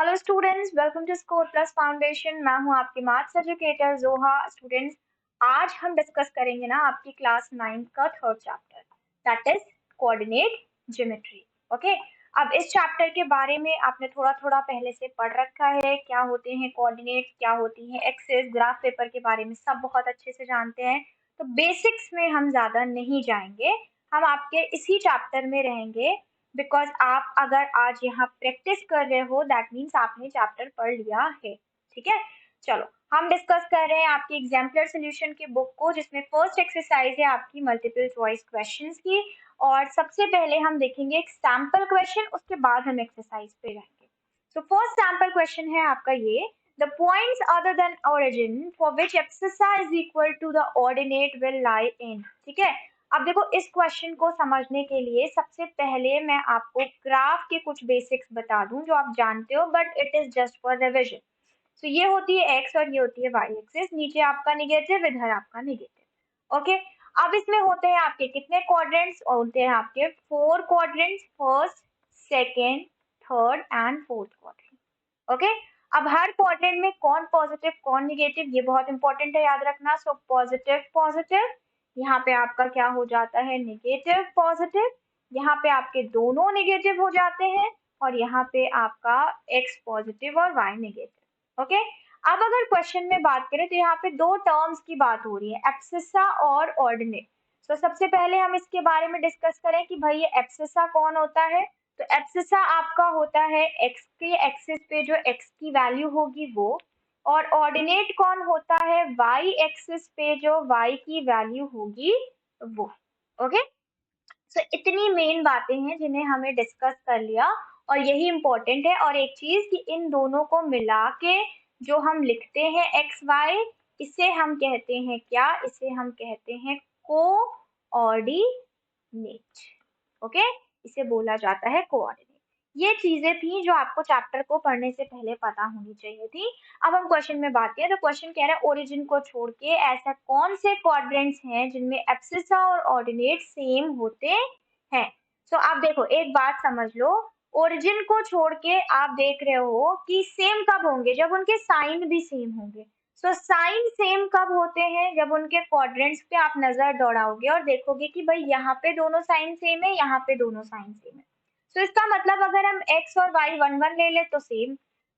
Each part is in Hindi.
Hello students, welcome to score plus foundation. मैं हूं आपकी मैथ्स एजुकेटर जोहा। स्टूडेंट्स, आज हम डिस्कस करेंगे ना आपकी क्लास 9 का third chapter, that is coordinate geometry. Okay, अब इस चैप्टर के बारे में आपने थोड़ा थोड़ा पहले से पढ़ रखा है। क्या होते हैं कोऑर्डिनेट, क्या होती है एक्सिस, ग्राफ पेपर के बारे में सब बहुत अच्छे से जानते हैं। तो बेसिक्स में हम ज्यादा नहीं जाएंगे, हम आपके इसी चैप्टर में रहेंगे। बिकॉज आप अगर आज यहाँ प्रैक्टिस कर रहे हो दैट मीन्स आपने चैप्टर पढ़ लिया है। ठीक है, चलो हम डिस्कस कर रहे हैं आपकी एग्जाम्पलर सॉल्यूशन की बुक को, जिसमें फर्स्ट एक्सरसाइज है आपकी मल्टीपल चॉइस क्वेश्चंस की। और सबसे पहले हम देखेंगे एक सैंपल क्वेश्चन, उसके बाद हम एक्सरसाइज पे रहेंगे। तो फर्स्ट सैंपल क्वेश्चन है आपका ये, the points other than origin for which abscissa is equal to the ordinate will lie in. ठीक है, अब देखो इस क्वेश्चन को समझने के लिए सबसे पहले मैं आपको ग्राफ के कुछ बेसिक्स बता दूं जो आप जानते हो, but it is just for revision. तो ये होती है एक्स और ये होती है वाई एक्सिस, नीचे आपका निगेटिव, इधर आपका निगेटिव। ओके, अब इसमें होते हैं आपके कितने क्वाड्रेंट्स? होते हैं आपके 4 quadrants, first, second, third and fourth quadrant. Okay, अब हर क्वाड्रेंट में कौन पॉजिटिव कौन निगेटिव ये बहुत इंपॉर्टेंट है याद रखना। सो पॉजिटिव पॉजिटिव, यहाँ पे आपका क्या हो जाता है नेगेटिव पॉजिटिव, यहाँ पे आपके दोनों नेगेटिव हो जाते हैं, और यहाँ पे आपका x पॉजिटिव और y नेगेटिव। ओके, अब अगर क्वेश्चन में बात करें तो यहाँ पे दो टर्म्स की बात हो रही है, एब्सिसा और ऑर्डिनेट। तो सबसे पहले हम इसके बारे में डिस्कस करें कि भाई ये एब्सिसा कौन होता है। तो एब्सिसा आपका होता है x के एक्सिस पे जो x की वैल्यू होगी वो, और ऑर्डिनेट कौन होता है? y एक्सिस पे जो y की वैल्यू होगी वो। ओके, सो इतनी मेन बातें हैं जिन्हें हमें डिस्कस कर लिया, और यही इंपॉर्टेंट है। और एक चीज कि इन दोनों को मिला के जो हम लिखते हैं एक्स वाई, इसे हम कहते हैं क्या? इसे हम कहते हैं कोऑर्डिनेट। ओके, इसे बोला जाता है कोऑर्डिनेट। ये चीजें थी जो आपको चैप्टर को पढ़ने से पहले पता होनी चाहिए थी। अब हम क्वेश्चन में बात करें तो क्वेश्चन कह रहा है ओरिजिन को छोड़ के ऐसा कौन से क्वाड्रेंट्स हैं जिनमें एब्सिसा और ऑर्डिनेट सेम होते हैं। तो आप देखो एक बात समझ लो, ओरिजिन को छोड़ के आप देख रहे हो कि सेम कब होंगे? जब उनके साइन भी सेम होंगे। सो साइन सेम कब होते हैं? जब उनके क्वाड्रेंट्स पे आप नजर दौड़ाओगे और देखोगे कि भाई यहाँ पे दोनों साइन सेम है, यहाँ पे दोनों साइन सेम है। तो इसका मतलब अगर हम x और y 1 1 ले ले तो सेम,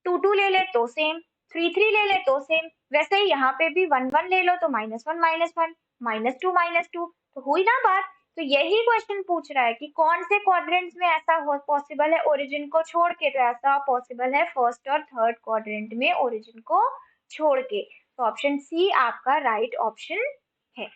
2 2 ले ले तो सेम, 3 3 ले ले तो सेम। वैसे ही यहाँ पे भी 1 1 ले लो तो -1 -1, -2 तो हुई ना बात। तो यही क्वेश्चन पूछ रहा है कि कौन से क्वाड्रेंट्स में ऐसा पॉसिबल है ओरिजिन को छोड़ के। तो ऐसा पॉसिबल है फर्स्ट और थर्ड क्वाड्रेंट में ओरिजिन को छोड़ के। तो ऑप्शन सी आपका राइट ऑप्शन है।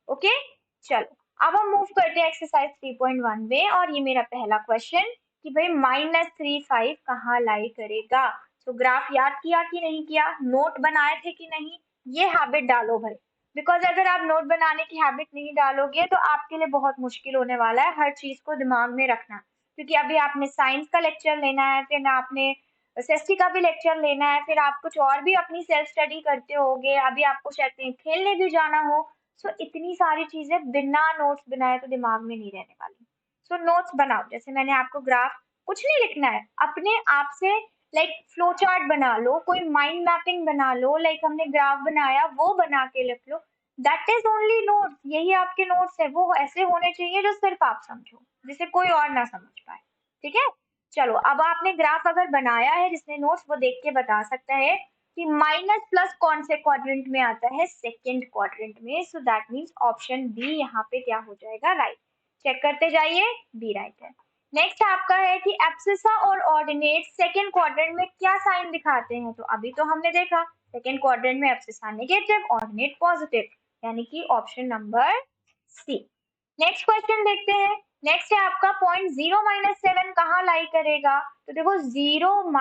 ओके, चलो अब हम मूव करते हैं एक्सरसाइज 3.1 में, और ये मेरा पहला क्वेश्चन कि भाई -3 5 कहाँ लाई करेगा। तो ग्राफ याद किया कि नहीं किया, नोट बनाए थे कि नहीं, ये हैबिट डालो भाई। बिकॉज अगर आप नोट बनाने की हैबिट नहीं डालोगे तो आपके लिए बहुत मुश्किल होने वाला है हर चीज को दिमाग में रखना। क्योंकि अभी आपने साइंस का लेक्चर लेना है, फिर आपने एसएसटी का भी लेक्चर लेना है, फिर आप कुछ और भी अपनी सेल्फ स्टडी करते होगे, अभी आपको शायद कहीं खेलने भी जाना हो। सो इतनी सारी चीजें बिना नोट्स बनाए तो दिमाग में नहीं रहने वाली। सो नोट्स बनाओ, जैसे मैंने आपको ग्राफ कुछ नहीं लिखना है, अपने आप से लाइक फ्लो चार्ट बना लो, कोई माइंड मैपिंग बना लो, लाइक हमने ग्राफ बनाया वो बना के लिख लो। दैट इज ओनली नोट्स, यही आपके नोट्स है। वो ऐसे होने चाहिए जो सिर्फ आप समझो, जिसे कोई और ना समझ पाए। ठीक है, चलो अब आपने ग्राफ अगर बनाया है, जिसने नोट्स वो देख के बता सकता है कि माइनस प्लस कौन से क्वाड्रेंट में आता है? सेकंड क्वाड्रेंट में। So that means option B यहाँ पे क्या हो जाएगा? राइट। चेक करते जाइए, बी राइट है। नेक्स्ट आपका है कि एब्सिसा और ऑर्डिनेट सेकंड क्वाड्रेंट में क्या साइन दिखाते हैं। तो अभी तो हमने देखा सेकंड क्वाड्रेंट में एब्सिसा नेगेटिव, ऑर्डिनेट पॉजिटिव, यानी कि option number C. Next question देखते हैं। नेक्स्ट है आपका पॉइंट 0 - 7 कहाँ लाई करेगा। तो देखो 0 -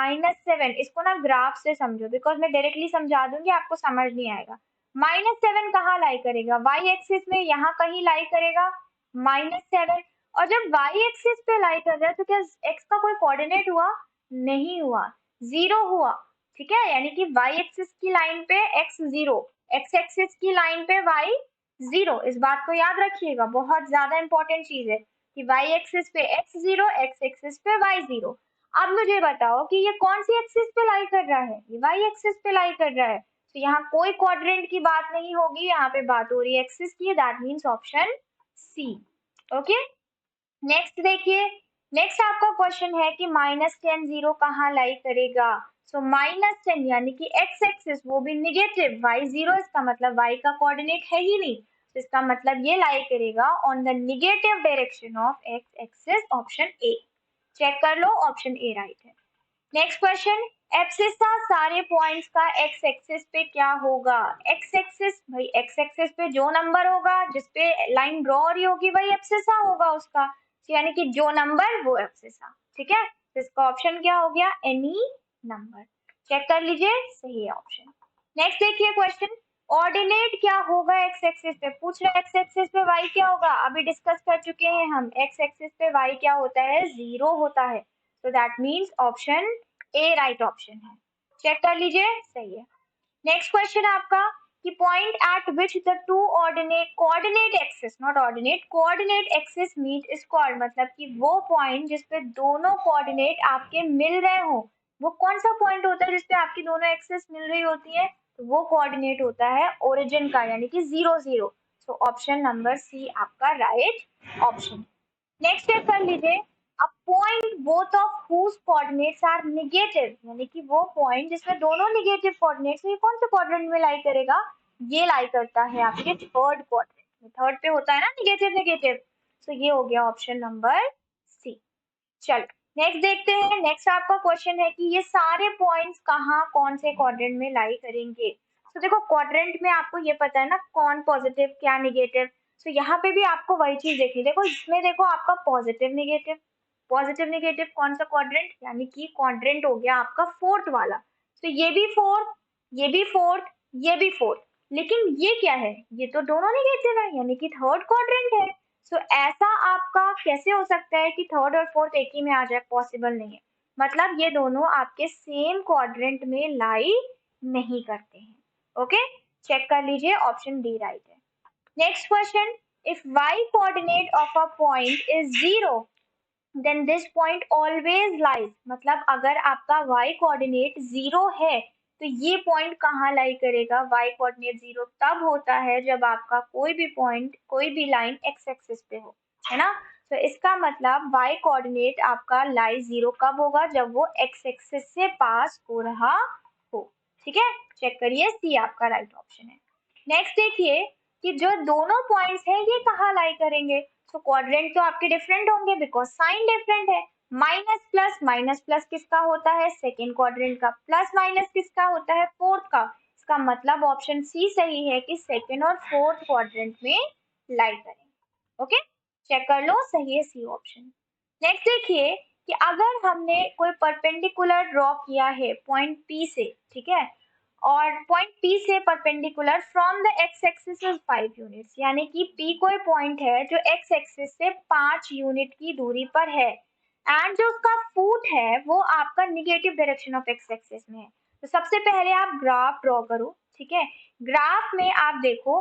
7 इसको ना ग्राफ से समझो, बिकॉज मैं डायरेक्टली समझा दूंगी आपको समझ नहीं आएगा। -7 कहाँ लाई करेगा? वाई एक्सिस में यहाँ कहीं लाई करेगा -7। और जब वाई एक्सिस पे लाई कर रहा है तो क्या एक्स का कोई कोऑर्डिनेट हुआ? नहीं हुआ, जीरो हुआ। ठीक है, यानी कि वाई एक्सिस की लाइन पे एक्स जीरो, एक्स एक्सिस की लाइन पे वाई जीरो। इस बात को याद रखिएगा, बहुत ज्यादा इंपॉर्टेंट चीज है कि वाई एक्सिस पे एक्स जीरो, एक्स एक्सिस पे वाई जीरो। अब मुझे बताओ कि ये कौन सी एक्सिस पे लाई कर रहा है, ये वाई एक्सिस पे लाई कर रहा है, तो यहाँ कोई क्वाड्रेंट की बात नहीं होगी, यहाँ पे बात हो रही है एक्सिस की, that means option C. Okay, next देखिए, नेक्स्ट आपका क्वेश्चन है कि -10 जीरो कहाँ लाई करेगा। सो -10 यानी कि एक्स एक्सिस वो भी निगेटिव, वाई जीरो, इसका मतलब वाई का कोऑर्डिनेट है ही नहीं, तो इसका मतलब ये लाई करेगा on the negative direction of X axis, option A. Check कर लो, ऑप्शन ए राइट है। नेक्स्ट क्वेश्चन, एब्सिसा सारे पॉइंट्स का एक्स एक्सिस पे क्या होगा। एक्स एक्सिस, भाई एक्स एक्सिस पे जो नंबर होगा जिसपे लाइन ड्रॉ हो रही होगी वही एब्सिसा होगा उसका, यानी कि जो नंबर वो एब्सिसा, ठीक है। तो इसका ऑप्शन क्या हो गया, एनी नंबर। चेक कर लीजिए, सही है ऑप्शन। नेक्स्ट देखिए क्वेश्चन, ऑर्डिनेट क्या होगा एक्स एक्सिस पे, पूछ रहे एक्स एक्सिस पे वाई क्या होगा, अभी डिस्कस कर चुके हैं हम, एक्स एक्सिस पे वाई क्या होता है, जीरो होता है, so that means option A right option है। चेक कर लीजिए, सही है। नेक्स्ट क्वेश्चन आपका कि point at which the two ordinate coordinate axis, not ordinate, coordinate axis meet is called, मतलब कि वो पॉइंट जिसपे दोनों कोऑर्डिनेट आपके मिल रहे हो, वो कौन सा पॉइंट होता है जिसपे आपकी दोनों एक्सिस मिल रही होती है, तो वो कोऑर्डिनेट होता है ओरिजिन का, यानी कि 0 0। सो ऑप्शन नंबर सी आपका राइट ऑप्शन। नेक्स्ट चेक कर लीजिए, a point both of whose coordinates are negative, यानी कि वो पॉइंट जिसमें दोनों नेगेटिव कोऑर्डिनेट्स, ये कौन से क्वाड्रेंट में लाई करेगा, ये लाई करता है आपके थर्ड क्वाड्रेंट में, थर्ड पे होता है ना नेगेटिव नेगेटिव, तो ये हो गया ऑप्शन नंबर सी। चलो नेक्स्ट देखते हैं, नेक्स्ट आपका क्वेश्चन है कि ये सारे पॉइंट्स कहाँ कौन से क्वाड्रेंट में लाई करेंगे। तो देखो क्वाड्रेंट में आपको ये पता है ना कौन पॉजिटिव क्या नेगेटिव, तो यहाँ पे भी आपको वही चीज देखनी, देखो इसमें देखो आपका पॉजिटिव नेगेटिव, पॉजिटिव नेगेटिव कौन सा क्वाड्रेंट, यानी कि क्वाड्रेंट हो गया आपका फोर्थ वाला, तो ये भी फोर्थ, ये भी फोर्थ, ये भी फोर्थ, लेकिन ये क्या है, ये तो दोनों नेगेटिव है, यानी कि थर्ड क्वाड्रेंट है। सो ऐसा आपका कैसे हो सकता है कि थर्ड और फोर्थ एक ही में आ जाए, पॉसिबल नहीं है, मतलब ये दोनों आपके सेम क्वाड्रेंट में लाई नहीं करते हैं। ओके, चेक कर लीजिए, ऑप्शन डी राइट है। Next question, if y coordinate of a point is 0 then this point always lies, मतलब अगर आपका y coordinate 0 है तो ये पॉइंट कहाँ लाई करेगा, y coordinate 0 तब होता है जब आपका कोई भी पॉइंट कोई भी लाइन x एक्सिस पे हो, है ना। तो इसका मतलब y coordinate आपका लाई 0 कब होगा, जब वो x एक्सिस से पास हो रहा हो, ठीक है। चेक करिए, सी आपका राइट ऑप्शन है। नेक्स्ट देखिए कि जो दोनों पॉइंट्स हैं ये कहाँ लाई करेंगे, तो क्वाड्रेंट तो आपके डिफरेंट होंगे बिकॉज साइन डिफरेंट है। माइनस प्लस किसका होता है, सेकेंड क्वाड्रेंट का, प्लस माइनस किसका होता है, फोर्थ का, इसका मतलब ऑप्शन सी सही है कि सेकेंड और फोर्थ क्वाड्रेंट में लाई करेंगे। ओके, चेक कर लो, सही है सी ऑप्शन। नेक्स्ट देखिए कि अगर हमने कोई परपेंडिकुलर ड्रॉ किया है पॉइंट पी से, ठीक है, और पॉइंट पी से perpendicular from the x axis is 5 units, यानी कि पी कोई पॉइंट है जो एक्स एक्सिस से 5 यूनिट की दूरी पर है, एंड जो उसका फुट है वो आपका negative direction of X axis में है। तो सबसे पहले आप ग्राफ ड्रॉ करो, ठीक है, ग्राफ में आप देखो,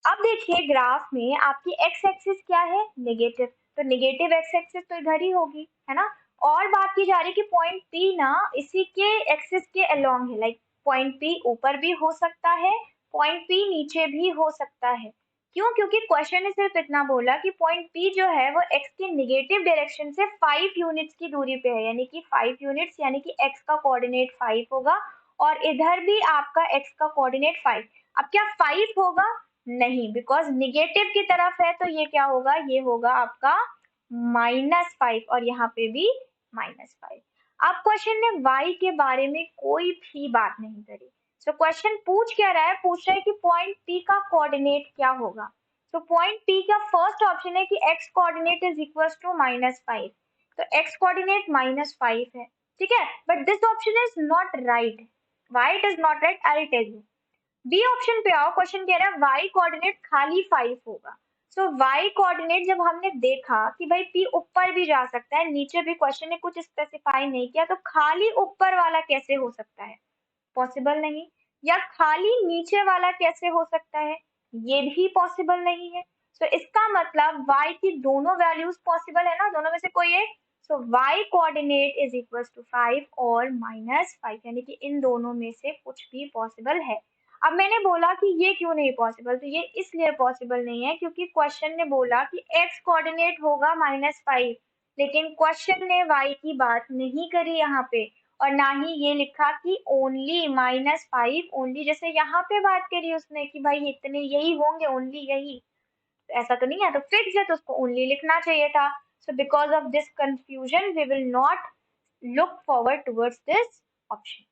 अब देखिए ग्राफ में आपकी एक्स एक्सिस क्या है, नेगेटिव, तो नेगेटिव एक्स एक्सिस तो इधर ही होगी, है ना। और बात की जा रही है कि पॉइंट पी ना इसी के एक्सिस के अलोंग है, लाइक पॉइंट पी ऊपर भी हो सकता है, पॉइंट पी नीचे भी हो सकता है। क्यों, क्योंकि क्वेश्चन ने सिर्फ इतना बोला कि पॉइंट पी जो है वो एक्स के नेगेटिव डायरेक्शन से 5 यूनिट्स की दूरी पे है, यानी कि 5 यूनिट्स, यानी कि एक्स का कोऑर्डिनेट 5 होगा, और इधर भी आपका एक्स का कोऑर्डिनेट 5। अब क्या 5 होगा, नहीं, बिकॉज निगेटिव की तरफ है तो ये क्या होगा, ये होगा आपका -5, और यहाँ पे भी -5। अब क्वेश्चन ने y के बारे में कोई भी बात नहीं करी, सो क्वेश्चन पूछ क्या रहा है, पूछ रहा है कि पॉइंट P का कोऑर्डिनेट क्या होगा। तो पॉइंट P का फर्स्ट ऑप्शन है कि x coordinate is equal to -5, तो x कोऑर्डिनेट -5 है, ठीक है, but this option is not right. Why it is not right, I will tell you. B option पे आओ, क्वेश्चन कह रहा है वाई कोऑर्डिनेट खाली 5 होगा। सो वाई कोऑर्डिनेट जब हमने देखा कि भाई पी ऊपर भी जा सकता है नीचे भी, क्वेश्चन ने कुछ स्पेसिफाई नहीं किया, तो खाली ऊपर वाला कैसे हो सकता है, पॉसिबल नहीं। या खाली नीचे वाला कैसे हो सकता है, ये भी पॉसिबल नहीं है। सो इसका मतलब y की दोनों वैल्यूज पॉसिबल है ना, दोनों में से कोई एक, so y coordinate is equal to 5 और -5, यानी कि इन दोनों में से कुछ भी पॉसिबल है। अब मैंने बोला कि ये क्यों नहीं पॉसिबल, तो ये इसलिए पॉसिबल नहीं है क्योंकि क्वेश्चन ने बोला कि x कोऑर्डिनेट होगा -5, लेकिन क्वेश्चन ने y की बात नहीं करी यहाँ पे, और ना ही ये लिखा कि ओनली -5 ओनली, जैसे यहाँ पे बात करी उसने कि भाई इतने यही होंगे, ओनली यही, ऐसा तो नहीं है, तो फिक्स है तो उसको ओनली लिखना चाहिए था। So because of this confusion we will not look forward towards this option.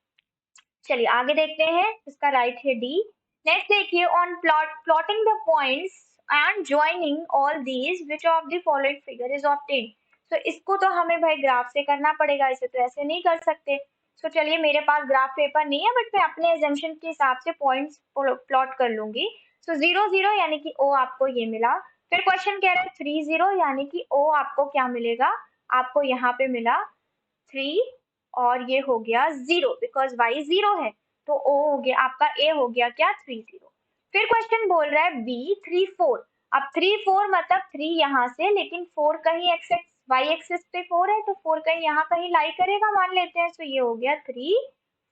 चलिए आगे देखते हैं, इसका राइट है डी। नेक्स्ट देखिए, on plotting the points and joining all these which of the following figure is obtained. तो इसको तो हमें भाई ग्राफ से करना पड़ेगा, इसे तो ऐसे नहीं कर सकते। सो चलिए, मेरे पास ग्राफ पेपर नहीं है, बट मैं अपने एजम्पशन के हिसाब से पॉइंट्स प्लॉट कर लूंगी। सो 0 0 यानी कि ओ आपको ये मिला। फिर क्वेश्चन कह रहा है 3 0 यानी कि ओ आपको क्या मिलेगा, आपको यहाँ पे मिला 3, और ये हो गया 0 बिकॉज y 0 है, तो o हो गया आपका, a हो गया क्या 3 0। फिर क्वेश्चन बोल रहा है b 3 4। अब 3 4 मतलब 3 यहाँ से, लेकिन 4 कहीं y एक्सिस पे 4 है, तो 4 कहीं यहाँ कहीं लाई करेगा मान लेते हैं, तो ये हो गया 3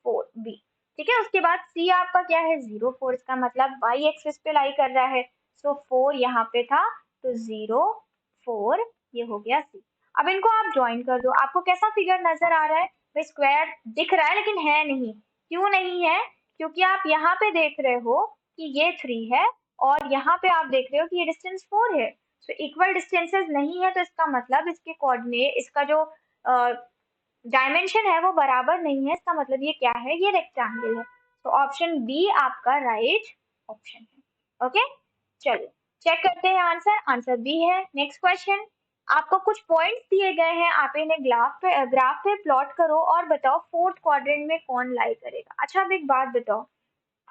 4 b। ठीक है, उसके बाद c आपका क्या है 0 4, इसका मतलब y एक्सिस पे लाई कर रहा है, सो 4 यहाँ पे था, तो 0 4 ये हो गया c। अब इनको आप ज्वाइन कर दो, आपको कैसा फिगर नजर आ रहा है, भाई स्क्वायर दिख रहा है लेकिन है नहीं। क्यों नहीं है, क्योंकि आप यहाँ पे देख रहे हो कि ये 3 है, और यहाँ पे आप देख रहे हो कि ये डिस्टेंस 4 है। तो इक्वल डिस्टेंसेस नहीं है, तो इसका मतलब इसके कोऑर्डिनेट, इसका जो डायमेंशन है वो बराबर नहीं है, इसका मतलब ये क्या है, ये रेक्टेंगल है। तो ऑप्शन बी आपका राइट ऑप्शन है। ओके, चलिए चेक करते हैं आंसर, आंसर बी है। नेक्स्ट क्वेश्चन, आपको कुछ पॉइंट्स दिए गए हैं, आप इन्हें ग्राफ पे प्लॉट करो और बताओ फोर्थ क्वाड्रेंट में कौन लाई करेगा। अच्छा अब एक बात बताओ,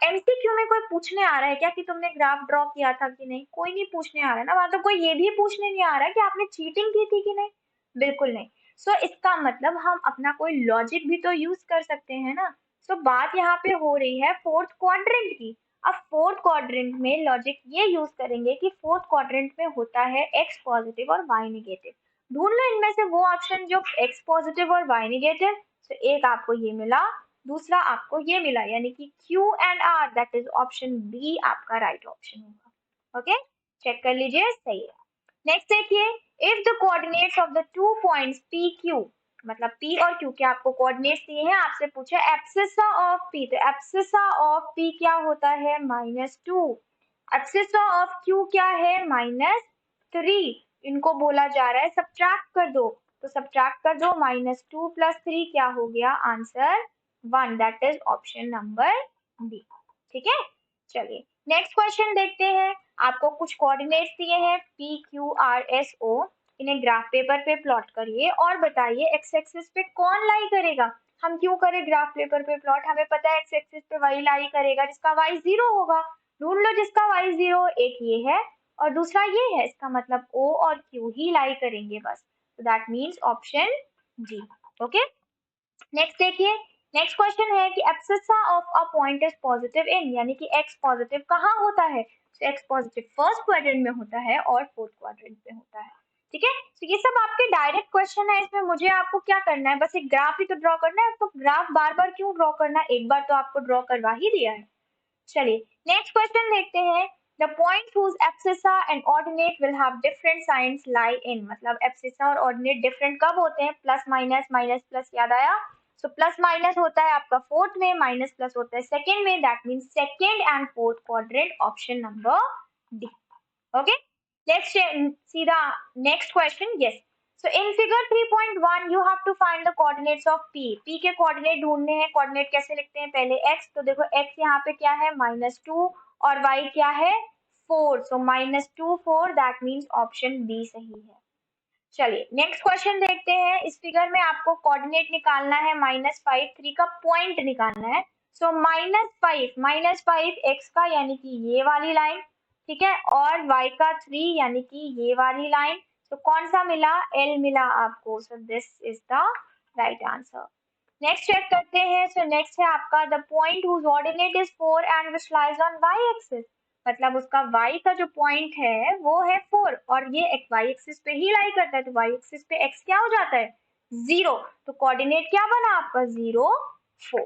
एमसीक्यू में कोई पूछने आ रहा है क्या कि तुमने ग्राफ ड्रॉ किया था कि नहीं, कोई नहीं पूछने आ रहा है ना, वहां तो कोई ये भी पूछने नहीं आ रहा है कि आपने चीटिंग की थी कि नहीं, बिल्कुल नहीं। सो इसका मतलब हम अपना कोई लॉजिक भी तो यूज कर सकते हैं ना। सो बात यहाँ पे हो रही है फोर्थ क्वाड्रेंट की। अब फोर्थ क्वाड्रेंट में लॉजिक ये यूज करेंगे कि फोर्थ क्वाड्रेंट में होता है एक्स पॉजिटिव और वाई नेगेटिव। ढूंढ लो इनमें से वो ऑप्शन जो एक्स पॉजिटिव और वाई नेगेटिव। तो एक आपको ये मिला, दूसरा आपको ये मिला, यानी कि Q and R, that is option B आपका राइट ऑप्शन होगा। ओके, चेक कर लीजिए, सही है। नेक्स्ट देखिए, if the coordinates of the two points P Q, मतलब P और Q के आपको कोऑर्डिनेट्स दिए हैं, आपसे पूछा एब्सिसा ऑफ P, तो एब्सिसा ऑफ P क्या होता है -2, एब्सिसा ऑफ Q क्या है -3। इनको बोला जा रहा है सब्ट्रैक्ट कर दो, तो सब्ट्रैक्ट कर दो, -2 + 3 क्या हो गया answer 1, that is option number B. ठीक है, चलिए नेक्स्ट क्वेश्चन देखते हैं। आपको कुछ कोऑर्डिनेट्स दिए हैं P Q R S O, इन्हें ग्राफ पेपर पे प्लॉट करिए और बताइए एक्स एक्सिस पे कौन लाई करेगा। हम क्यों करें ग्राफ पेपर पे प्लॉट, हमें पता है एक्स एक्सिस पे वही लाई करेगा जिसका वाई 0 होगा। ढूंढ लो जिसका वाई 0, एक ये है और दूसरा ये है, इसका मतलब ओ और क्यू ही लाई करेंगे बस, तो that means option G. Okay, next देखिए, नेक्स्ट क्वेश्चन है कि abscissa of a point is positive in, यानी कि एक्स पॉजिटिव कहाँ होता है, तो एक्स पॉजिटिव फर्स्ट क्वाड्रेंट में होता है और फोर्थ क्वाड्रेंट में होता है। ठीक है, तो ये सब आपके डायरेक्ट क्वेश्चन है, इसमें मुझे आपको क्या करना है, बस एक ग्राफ ही तो ड्रॉ करना है, तो ग्राफ बार बार क्यों ड्रॉ करना, एक बार तो आपको ड्रॉ करवा ही दिया है। चलिए नेक्स्ट क्वेश्चन देखते हैं, the point whose abscissa and ordinate will have different signs lie in, मतलब एब्सिसा और ऑर्डिनेट डिफरेंट कब होते हैं, प्लस माइनस, माइनस प्लस, याद आया। सो प्लस माइनस होता है आपका फोर्थ में, माइनस प्लस होता है सेकंड में, that means second and fourth quadrant, option number D. Okay, let's see the next question. Yes, so in figure 3.1 you have to find the coordinates of p। p के कोऑर्डिनेट ढूंढने हैं, कोऑर्डिनेट कैसे लिखते हैं, पहले x, तो देखो x यहाँ पे क्या है -2 और y क्या है 4, सो -2 4, दैट मींस ऑप्शन बी सही है। चलिए नेक्स्ट क्वेश्चन देखते हैं, इस फिगर में आपको कोऑर्डिनेट निकालना है -5 3 का पॉइंट निकालना है। सो -5 x का यानी कि ये वाली लाइन, ठीक है, और y का 3 यानी कि ये वाली लाइन, तो कौन सा मिला, L मिला आपको, so this is the right answer. Next check करते हैं, सो नेक्स्ट है आपका the point whose ordinate is 4 and which lies on y axis, मतलब उसका y का जो पॉइंट है वो है 4 और ये y एक्सिस पे ही लाई करता है, तो y एक्सिस पे x क्या हो जाता है 0, तो कोऑर्डिनेट क्या बना आपका 0 4।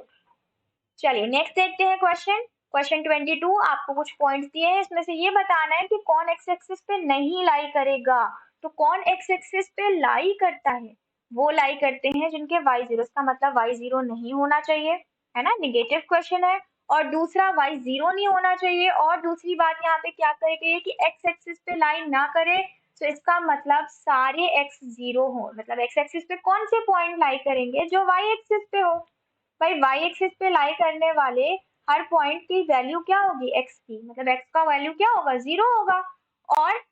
चलिए नेक्स्ट देखते हैं क्वेश्चन 22। आपको कुछ पॉइंट्स दिए हैं, इसमें से ये बताना है कि कौन एक्स एक्सिस पे नहीं लाई करेगा। तो कौन एक्स एक्सिस पे लाई करता है, वो लाई करते हैं जिनके y 0, इसका मतलब y 0 नहीं होना चाहिए, है ना, निगेटिव क्वेश्चन है। और दूसरा y 0 नहीं होना चाहिए, और दूसरी बात यहाँ पे क्या करेगी कि x एक्सिस पे लाई ना करे, तो इसका मतलब सारे x 0 हो, मतलब x एक्सिस पे कौन से पॉइंट लाई करेंगे जो y एक्सिस पे हो। भाई y एक्सिस पे लाई करने वाले हर पॉइंट की वैल्यू क्या होगी x की, मतलब x का वैल्यू क्या होगा 0 होगा। और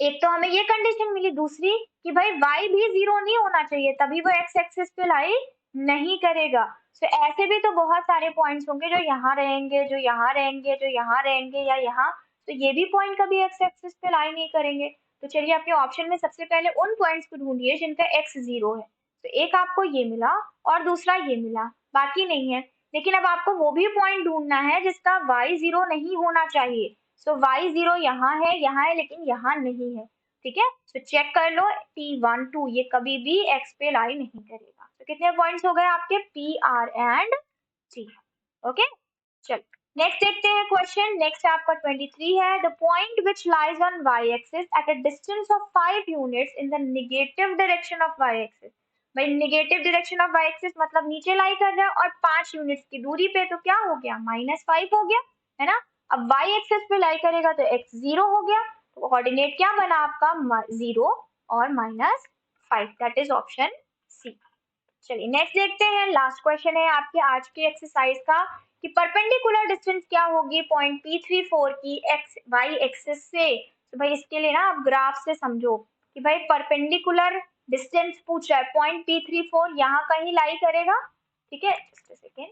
एक तो हमें ये कंडीशन मिली, दूसरी कि भाई y भी 0 नहीं होना चाहिए, तभी वो x एक्सिस पे लाई नहीं करेगा। तो ऐसे भी तो बहुत सारे पॉइंट्स होंगे जो यहाँ रहेंगे, जो यहाँ रहेंगे, जो यहाँ रहेंगे या यहाँ, तो ये भी पॉइंट कभी x एक्सिस पे लाई नहीं करेंगे। तो चलिए अपने ऑप्शन में सबसे पहले उन पॉइंट्स को ढूंढिए जिनका x 0 है। तो एक आपको ये मिला और दूसरा ये मिला, बाकी नहीं है। लेकिन अब आपको वो भी पॉइंट ढूंढना है जिसका y 0 नहीं होना चाहिए। सो y 0 यहाँ है लेकिन यहाँ नहीं है, ठीक है। तो चेक कर लो T1 2 ये कभी भी x पे लाई नहीं करेगा। तो कितने पॉइंट्स हो गए आपके P R and T। Okay, चल नेक्स्ट देखते हैं क्वेश्चन। नेक्स्ट आपका 23 है, the point which lies on y axis at a distance of 5 units in the negative direction of y axis. भाई negative direction of y axis मतलब नीचे लाई कर रहा है और 5 यूनिट्स की दूरी पे, तो क्या हो गया -5 हो गया, है ना। अब y एक्सिस पे लाई करेगा तो x 0 हो गया, तो कोऑर्डिनेट क्या बना आपका 0 और -5, दैट इज ऑप्शन सी। चलिए नेक्स्ट देखते हैं, लास्ट क्वेश्चन है आपके आज की एक्सरसाइज का कि परपेंडिकुलर डिस्टेंस क्या होगी पॉइंट P34 की एक्स y एक्सिस से। तो भाई इसके लिए ना आप ग्राफ से समझो कि भाई परपेंडिकुलर डिस्टेंस पूछ रहा है, पॉइंट P34 यहाँ कहीं लाई करेगा, ठीक है, जस्ट अ सेकेंड,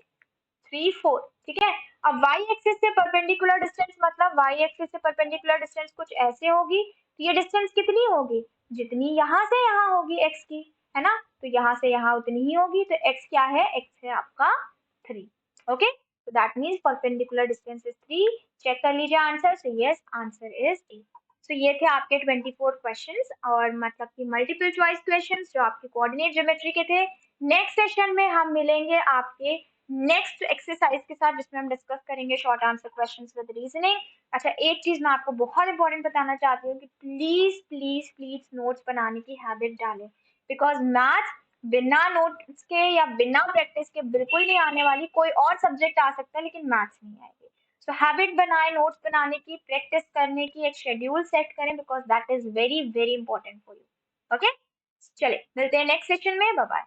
3 4, ठीक है। अब y एक्सिस से परपेंडिकुलर डिस्टेंस मतलब y एक्सिस से परपेंडिकुलर डिस्टेंस कुछ ऐसे होगी, तो ये डिस्टेंस कितनी होगी, जितनी यहाँ से यहाँ होगी x की, है ना। तो यहाँ से यहाँ उतनी ही होगी, तो x क्या है, x है आपका 3। ओके, so that means perpendicular distance is 3। चेक कर लीजिए answer, so yes answer is D। so ये थे आपके 24 क्वेश्चंस, और मतलब कि मल्टीपल चॉइस क्वेश्चंस जो आपके कोऑर्डिनेट ज्योमेट्री के थे। नेक्स्ट सेशन में हम मिलेंगे आपके नेक्स्ट एक्सरसाइज के साथ, जिसमें हम डिस्कस करेंगे short answer questions with reasoning. अच्छा, एक चीज मैं आपको बहुत इंपॉर्टेंट बताना चाहती हूँ कि प्लीज प्लीज प्लीज नोट्स बनाने की हैबिट डालें, बिकॉज मैथ बिना नोट्स के या बिना प्रैक्टिस के बिल्कुल नहीं आने वाली। कोई और सब्जेक्ट आ सकता है लेकिन मैथ्स नहीं आएगी। सो हैबिट बनाए नोट्स बनाने की, प्रैक्टिस करने की, एक शेड्यूल सेट करें, because that is very very important for you. Okay, चलिए मिलते हैं नेक्स्ट सेशन में, बाय बाय।